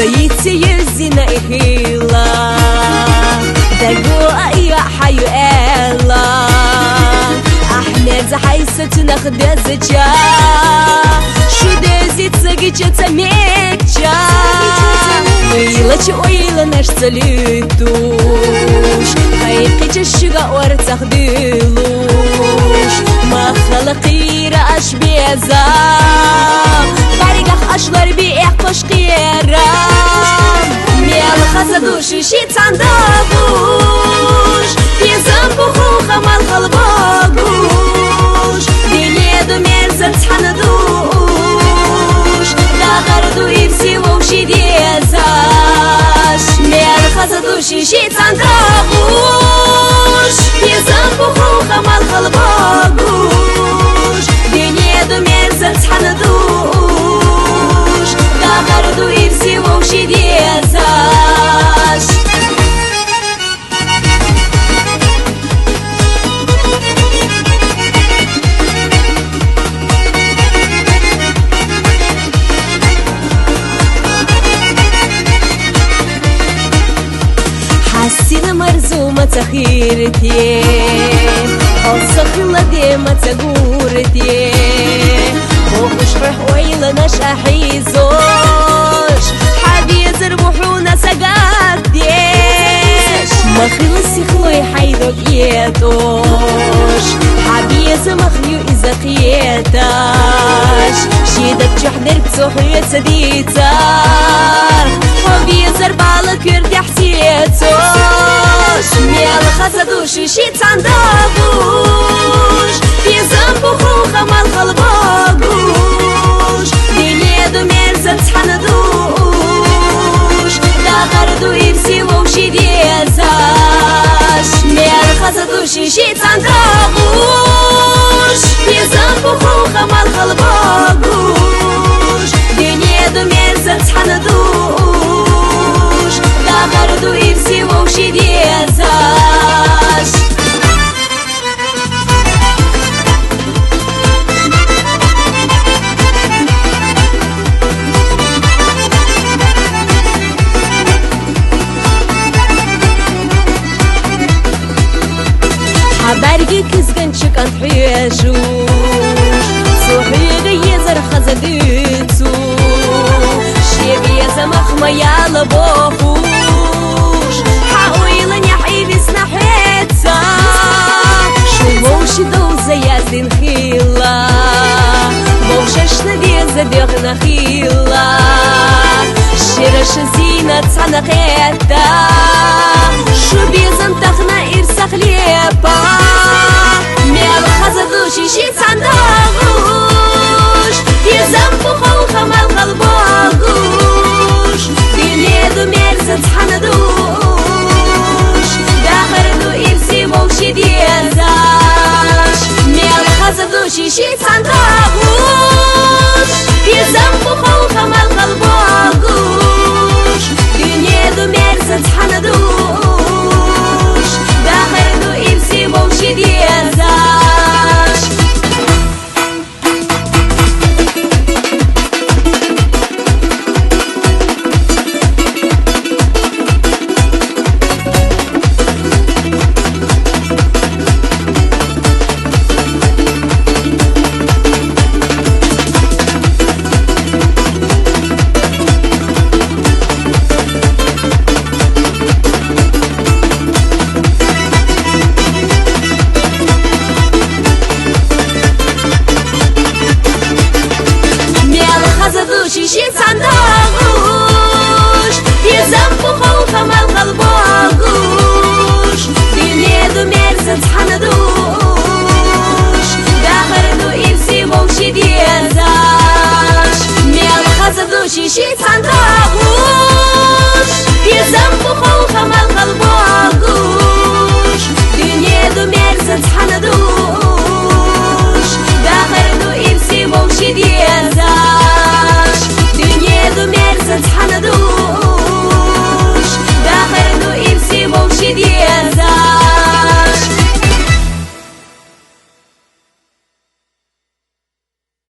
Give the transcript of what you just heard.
Стоите езина и хила Дагуа и حيو إلا أحمد حيستنا خدزجا شو دزيت سجيتش تميتشا ويلش ويلا نش سليتوش هيقيتش الشقا ورتخديلوش ما خلقي رأش بيزام طريقة أشلر بيح قش قيرام ميال خزدوش شيت عندابوش Безам бухуха мал халбагуш Диледу мерзам цханадуш Дахарду и всего ушидезаш Мер хазадуши щитсандагуш Безам бухуха мал халбагуш Диледу мерзам цханадуш Дахарду и всего ушидезаш حسينا مرزومة تخيرتي أوصف لديمة تقورتي وخش رح ويلا نش أحيزوش حبيزر بحونا سقاكديش ما خلصي خلوي حيدو قيتوش حبيز مخليو إذا قيتاش شيدك جحدر بسوحية سديتار حبيزر بالك يرتاح سيتوش ميال خزدوش شيت عندابوش Безам бухуха мал халбагуш Диледу мерзам цханадуш Дахарду и всего ушидезаш Мер хазадуши щит цандагуш Безам бухуха мал халбагуш Диледу мерзам цханадуш Дахарду и всего ушидезаш حبارجي كزغنشك أنحيشوش صوحي غيزر خزديتو شيب يزمخ ما يالبوخوش حاويلا نحي بسنا حيتا شو موشي دوزا يازدين خيلا موششنا بيزا بيغنا خيلا شيرش زينة تسعنا خيتا شو بيزن تخنا إرسخ ليبا ميال خزدوشي شيت عنداغوش Безам бухуха мал халбагуш Диледу мерзам цханадуш Дахарду и всего ушидезаш Миал хазадуши шит цандагуш Безам бухуха мал халбагуш Диледу мерзам цханадуш Дахарду и всего ушидезаш شيشي صندوقوش Безам бухуха мал халбагуш Диледу мерзам цханадуш